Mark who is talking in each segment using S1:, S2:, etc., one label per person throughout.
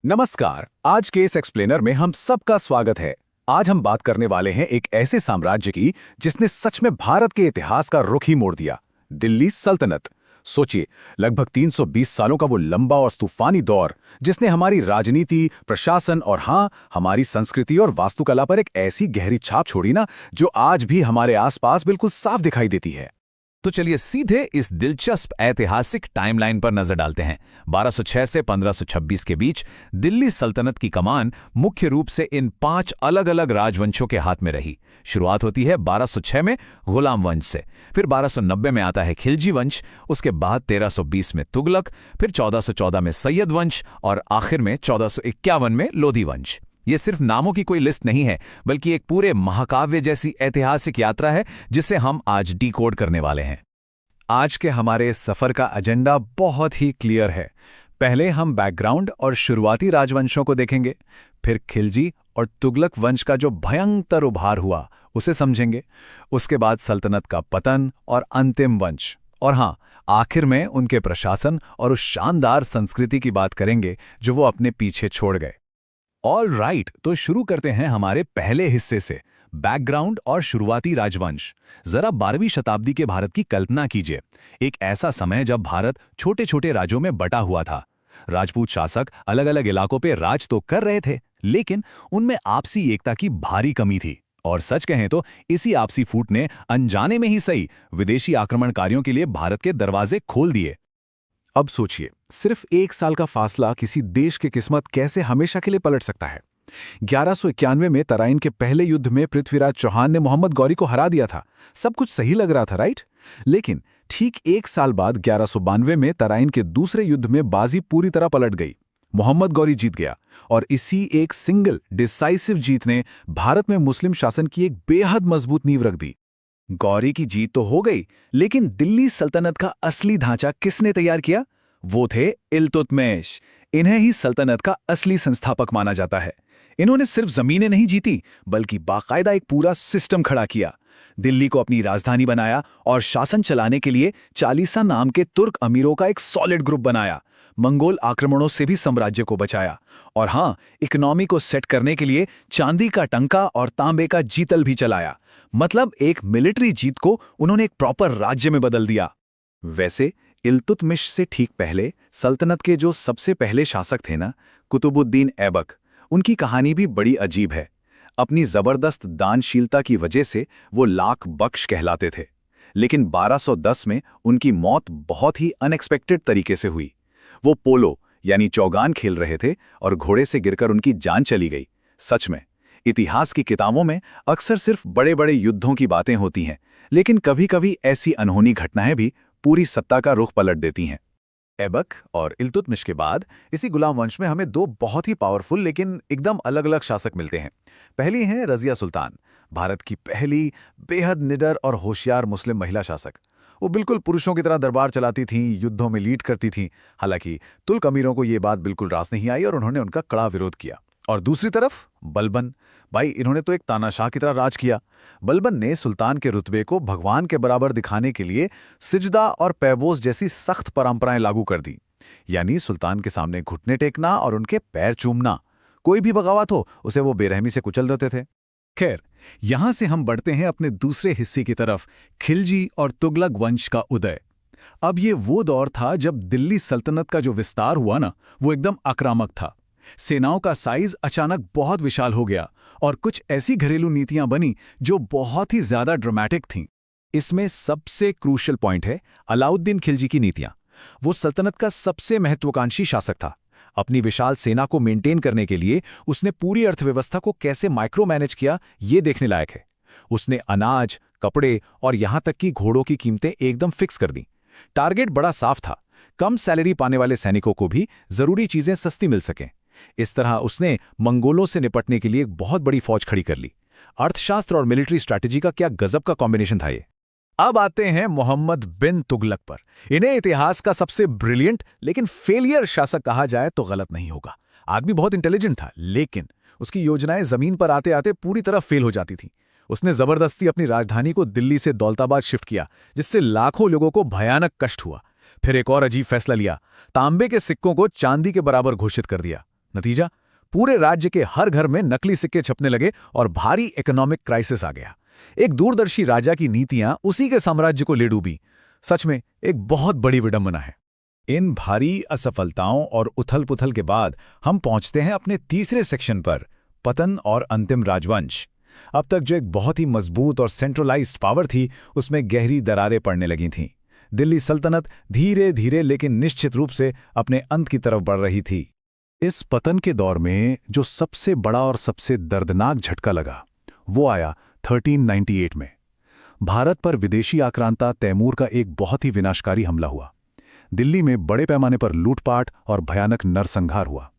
S1: नमस्कार। आज के इस एक्सप्लेनर में हम सबका स्वागत है। आज हम बात करने वाले हैं एक ऐसे साम्राज्य की जिसने सच में भारत के इतिहास का रुख ही मोड़ दिया, दिल्ली सल्तनत। सोचिए, लगभग 320 सालों का वो लंबा और तूफानी दौर जिसने हमारी राजनीति, प्रशासन और हाँ, हमारी संस्कृति और वास्तुकला पर एक ऐसी गहरी छाप छोड़ी ना, जो आज भी हमारे आसपास बिल्कुल साफ दिखाई देती है।
S2: तो चलिए सीधे इस दिलचस्प ऐतिहासिक टाइमलाइन पर नजर डालते हैं। 1206 से 1526 के बीच दिल्ली सल्तनत की कमान मुख्य रूप से इन 5 अलग-अलग राजवंशों के हाथ में रही। शुरुआत होती है 1206 में गुलाम वंश से, फिर 1290 में आता है खिलजी वंश, उसके बाद 1320 में तुगलक, फिर 1414 में सैयद वंश और आखिर में 1451 में लोधी वंश। ये सिर्फ नामों की कोई लिस्ट नहीं है, बल्कि एक पूरे महाकाव्य जैसी ऐतिहासिक यात्रा है जिसे हम आज डिकोड करने वाले हैं।
S1: आज के हमारे सफर का एजेंडा बहुत ही क्लियर है। पहले हम बैकग्राउंड और शुरुआती राजवंशों को देखेंगे, फिर खिलजी और तुगलक वंश का जो भयंकर उभार हुआ उसे समझेंगे, उसके बाद सल्तनत का पतन और अंतिम वंश, और हाँ, आखिर में उनके प्रशासन और उस शानदार संस्कृति की बात करेंगे जो वो अपने पीछे छोड़ गए। ऑल राइट, तो शुरू करते हैं हमारे पहले हिस्से से, बैकग्राउंड और शुरुआती राजवंश। जरा 12वीं शताब्दी के भारत की कल्पना कीजिए। एक ऐसा समय जब भारत छोटे छोटे राज्यों में बटा हुआ था। राजपूत शासक अलग अलग इलाकों पे राज तो कर रहे थे, लेकिन उनमें आपसी एकता की भारी कमी थी। और सच कहें तो इसी आपसी फूट ने अनजाने में ही सही विदेशी आक्रमणकारियों के लिए भारत के दरवाजे खोल दिए। अब सोचिए, सिर्फ 1 साल का फासला किसी देश की किस्मत कैसे हमेशा के लिए पलट सकता है। 1191 में तराइन के पहले युद्ध में पृथ्वीराज चौहान ने मोहम्मद गौरी को हरा दिया था। सब कुछ सही लग रहा था, राइट? लेकिन ठीक 1 साल बाद 1192 में तराइन के दूसरे युद्ध में बाजी पूरी तरह पलट गई। मोहम्मद गौरी जीत गया और इसी एक सिंगल डिसाइसिव जीत ने भारत में मुस्लिम शासन की एक बेहद मजबूत नींव रख दी। गौरी की जीत तो हो गई, लेकिन दिल्ली सल्तनत का असली ढांचा किसने तैयार किया? वो थे इल्तुतमिश। इन्हें ही सल्तनत का असली संस्थापक माना जाता है। इन्होंने सिर्फ जमीनें नहीं जीती, बल्कि बाकायदा एक पूरा सिस्टम खड़ा किया। दिल्ली को अपनी राजधानी बनाया और शासन चलाने के लिए चालीसा नाम के तुर्क अमीरों का एक सॉलिड ग्रुप बनाया। मंगोल आक्रमणों से भी साम्राज्य को बचाया। और हाँ, इकोनॉमी को सेट करने के लिए चांदी का टंका और तांबे का जीतल भी चलाया। मतलब एक मिलिट्री जीत को उन्होंने एक प्रॉपर राज्य में बदल दिया। वैसे इल्तुतमिश से ठीक पहले सल्तनत के जो सबसे पहले शासक थे ना, कुतुबुद्दीन ऐबक, उनकी कहानी भी बड़ी अजीब है। अपनी जबरदस्त दानशीलता की वजह से वो लाख बख्श कहलाते थे, लेकिन 1210 में उनकी मौत बहुत ही अनएक्सपेक्टेड तरीके से हुई। वो पोलो यानी चौगान खेल रहे थे और घोड़े से गिरकर उनकी जान चली गई। सच में इतिहास की किताबों में अक्सर सिर्फ बड़े बड़े युद्धों की बातें होती हैं, लेकिन कभी-कभी ऐसी अनहोनी घटनाएं भी पूरी सत्ता का रुख पलट देती हैं। ऐबक और इल्तुतमिश के बाद इसी गुलाम वंश में हमें 2 बहुत ही पावरफुल लेकिन एकदम अलग-अलग शासक मिलते हैं। पहली हैं रज़िया सुल्तान, भारत की पहली बेहद निडर और होशियार मुस्लिम महिला शासक। वो बिल्कुल पुरुषों की तरह दरबार चलाती थीं, युद्धों में लीड करती थीं। हालांकि तुर्क अमीरों को ये बात बिल्कुल रास नहीं आई और उन्होंने उनका कड़ा विरोध किया। और दूसरी तरफ बलबन, भाई इन्होंने तो एक तानाशाह की तरह राज किया। बलबन ने सुल्तान के रुतबे को भगवान के बराबर दिखाने के लिए सिजदा और पैबोस जैसी सख्त परंपराएं लागू कर दी, यानी सुल्तान के सामने घुटने टेकना और उनके पैर चूमना। कोई भी बगावत हो उसे वो बेरहमी से कुचल देते थे। खैर, यहां से हम बढ़ते हैं अपने दूसरे हिस्से की तरफ, खिलजी और तुगलक वंश का उदय। अब ये वो दौर था जब दिल्ली सल्तनत का जो विस्तार हुआ ना, वो एकदम आक्रामक था। सेनाओं का साइज अचानक बहुत विशाल हो गया और कुछ ऐसी घरेलू नीतियां बनी जो बहुत ही ज्यादा ड्रामेटिक थीं। इसमें सबसे क्रूशियल पॉइंट है अलाउद्दीन खिलजी की नीतियां। वो सल्तनत का सबसे महत्वाकांक्षी शासक था। अपनी विशाल सेना को मेंटेन करने के लिए उसने पूरी अर्थव्यवस्था को कैसे माइक्रो मैनेज किया, ये देखने लायक है। उसने अनाज, कपड़े और यहां तक कि घोड़ों की कीमतें एकदम फिक्स कर दी। टारगेट बड़ा साफ था, कम सैलरी पाने वाले सैनिकों को भी जरूरी चीजें सस्ती मिल सकें। इस तरह उसने मंगोलों से निपटने के लिए एक बहुत बड़ी फौज खड़ी कर ली। अर्थशास्त्र और मिलिट्री स्ट्रैटेजी का क्या गजब का कॉम्बिनेशन था ये। अब आते हैं मोहम्मद बिन तुगलक पर। इन्हें इतिहास का सबसे ब्रिलियंट लेकिन फेलियर शासक कहा जाए तो गलत नहीं होगा। आदमी बहुत इंटेलिजेंट था, लेकिन उसकी योजनाएं जमीन पर आते आते पूरी तरह फेल हो जाती थीं। उसने जबरदस्ती अपनी राजधानी को दिल्ली से दौलताबाद शिफ्ट किया, जिससे लाखों लोगों को भयानक कष्ट हुआ। फिर एक और अजीब फैसला लिया, तांबे के सिक्कों को चांदी के बराबर घोषित कर दिया। नतीजा, पूरे राज्य के हर घर में नकली सिक्के छपने लगे और भारी इकोनॉमिक क्राइसिस आ गया। एक दूरदर्शी राजा की नीतियां उसी के साम्राज्य को ले डूबी। सच में एक बहुत बड़ी विडंबना है।
S2: इन भारी असफलताओं और उथल-पुथल के बाद हम पहुंचते हैं अपने तीसरे सेक्शन पर, पतन और अंतिम राजवंश। अब तक जो एक बहुत ही मजबूत और सेंट्रलाइज्ड पावर थी, उसमें गहरी दरारें पड़ने लगी थीं। दिल्ली सल्तनत धीरे धीरे लेकिन निश्चित रूप से अपने अंत की तरफ बढ़ रही थी।
S1: इस पतन के दौर में जो सबसे बड़ा और सबसे दर्दनाक झटका लगा, वो आया 1398 में। भारत पर विदेशी आक्रांता तैमूर का एक बहुत ही विनाशकारी हमला हुआ। दिल्ली में बड़े पैमाने पर लूटपाट और भयानक नरसंहार हुआ।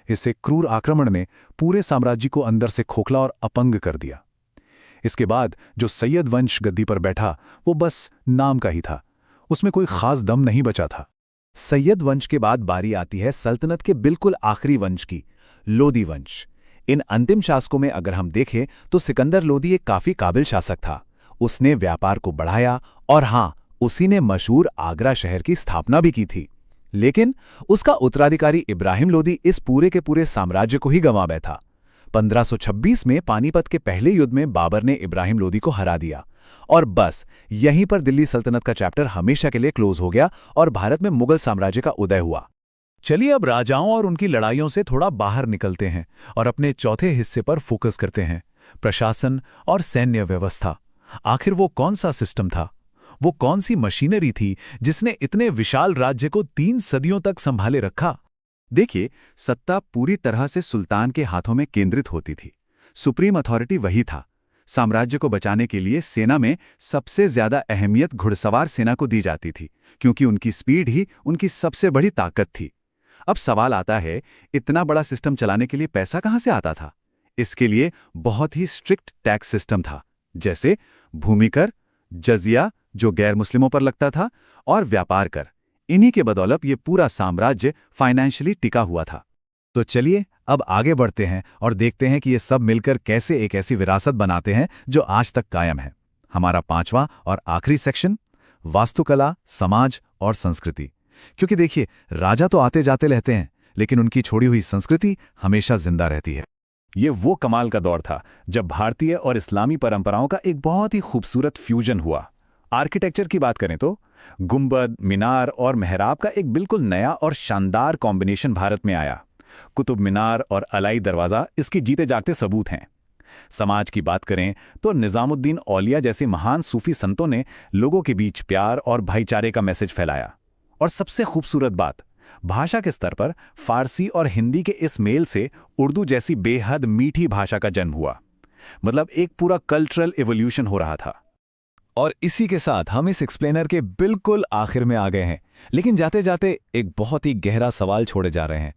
S1: इस एक क्रूर आक्रमण ने पूरे साम्राज्य को अंदर से खोखला और अपंग कर दिया। इसके बाद जो सैयद वंश गद्दी पर बैठा, वो बस नाम का ही था। उसमें कोई खास दम नहीं बचा था।
S2: सैयद वंश के बाद बारी आती है सल्तनत के बिल्कुल आखिरी वंश की, लोदी वंश। इन अंतिम शासकों में अगर हम देखें तो सिकंदर लोदी एक काफी काबिल शासक था। उसने व्यापार को बढ़ाया और हाँ, उसी ने मशहूर आगरा शहर की स्थापना भी की थी। लेकिन उसका उत्तराधिकारी इब्राहिम लोदी इस पूरे के पूरे साम्राज्य को ही गंवा बैठा। 1526 में पानीपत के पहले युद्ध में बाबर ने इब्राहिम लोदी को हरा दिया और बस यहीं पर दिल्ली सल्तनत का चैप्टर हमेशा के लिए क्लोज हो गया और भारत में मुगल साम्राज्य का उदय हुआ।
S1: चलिए अब राजाओं और उनकी लड़ाइयों से थोड़ा बाहर निकलते हैं और अपने चौथे हिस्से पर फोकस करते हैं, प्रशासन और सैन्य व्यवस्था। आखिर वो कौन सा सिस्टम था? वो कौन सी मशीनरी थी जिसने इतने विशाल राज्य को 3 सदियों तक संभाले रखा?
S3: देखिए, सत्ता पूरी तरह से सुल्तान के हाथों में केंद्रित होती थी। सुप्रीम अथॉरिटी वही था। साम्राज्य को बचाने के लिए सेना में सबसे ज्यादा अहमियत घुड़सवार सेना को दी जाती थी, क्योंकि उनकी स्पीड ही उनकी सबसे बड़ी ताकत थी। अब सवाल आता है, इतना बड़ा सिस्टम चलाने के लिए पैसा कहां से आता था? इसके लिए बहुत ही स्ट्रिक्ट टैक्स सिस्टम था, जैसे भूमि कर, जजिया जो गैर मुस्लिमों पर लगता था, और व्यापार कर। इन्हीं के बदौलत ये पूरा साम्राज्य फाइनेंशियली टिका हुआ था।
S1: तो चलिए अब आगे बढ़ते हैं और देखते हैं कि ये सब मिलकर कैसे एक ऐसी विरासत बनाते हैं जो आज तक कायम है। हमारा 5वां और आखिरी सेक्शन, वास्तुकला, समाज और संस्कृति। क्योंकि देखिए, राजा तो आते जाते रहते हैं, लेकिन उनकी छोड़ी हुई संस्कृति हमेशा जिंदा रहती है। ये वो कमाल का दौर था जब भारतीय और इस्लामी परंपराओं का एक बहुत ही खूबसूरत फ्यूजन हुआ। आर्किटेक्चर की बात करें तो गुंबद, मीनार और मेहराब का एक बिल्कुल नया और शानदार कॉम्बिनेशन भारत में आया। कुतुब मीनार और अलाई दरवाज़ा इसकी जीते जागते सबूत हैं। समाज की बात करें तो निजामुद्दीन औलिया जैसे महान सूफी संतों ने लोगों के बीच प्यार और भाईचारे का मैसेज फैलाया। और सबसे खूबसूरत बात, भाषा के स्तर पर फारसी और हिंदी के इस मेल से उर्दू जैसी बेहद मीठी भाषा का जन्म हुआ। मतलब एक पूरा कल्चरल इवोल्यूशन हो रहा था। और इसी के साथ हम इस एक्सप्लेनर के बिल्कुल आखिर में आ गए हैं, लेकिन जाते जाते एक बहुत ही गहरा सवाल छोड़े जा रहे हैं।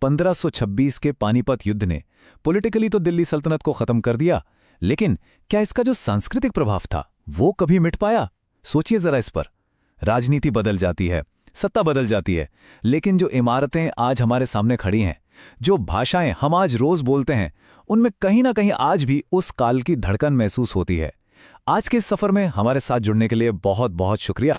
S1: 1526 के पानीपत युद्ध ने पॉलिटिकली तो दिल्ली सल्तनत को खत्म कर दिया, लेकिन क्या इसका जो सांस्कृतिक प्रभाव था वो कभी मिट पाया? सोचिए जरा इस पर। राजनीति बदल जाती है, सत्ता बदल जाती है, लेकिन जो इमारतें आज हमारे सामने खड़ी हैं, जो भाषाएं हम आज रोज बोलते हैं, उनमें कहीं ना कहीं आज भी उस काल की धड़कन महसूस होती है। आज के इस सफर में हमारे साथ जुड़ने के लिए बहुत बहुत शुक्रिया।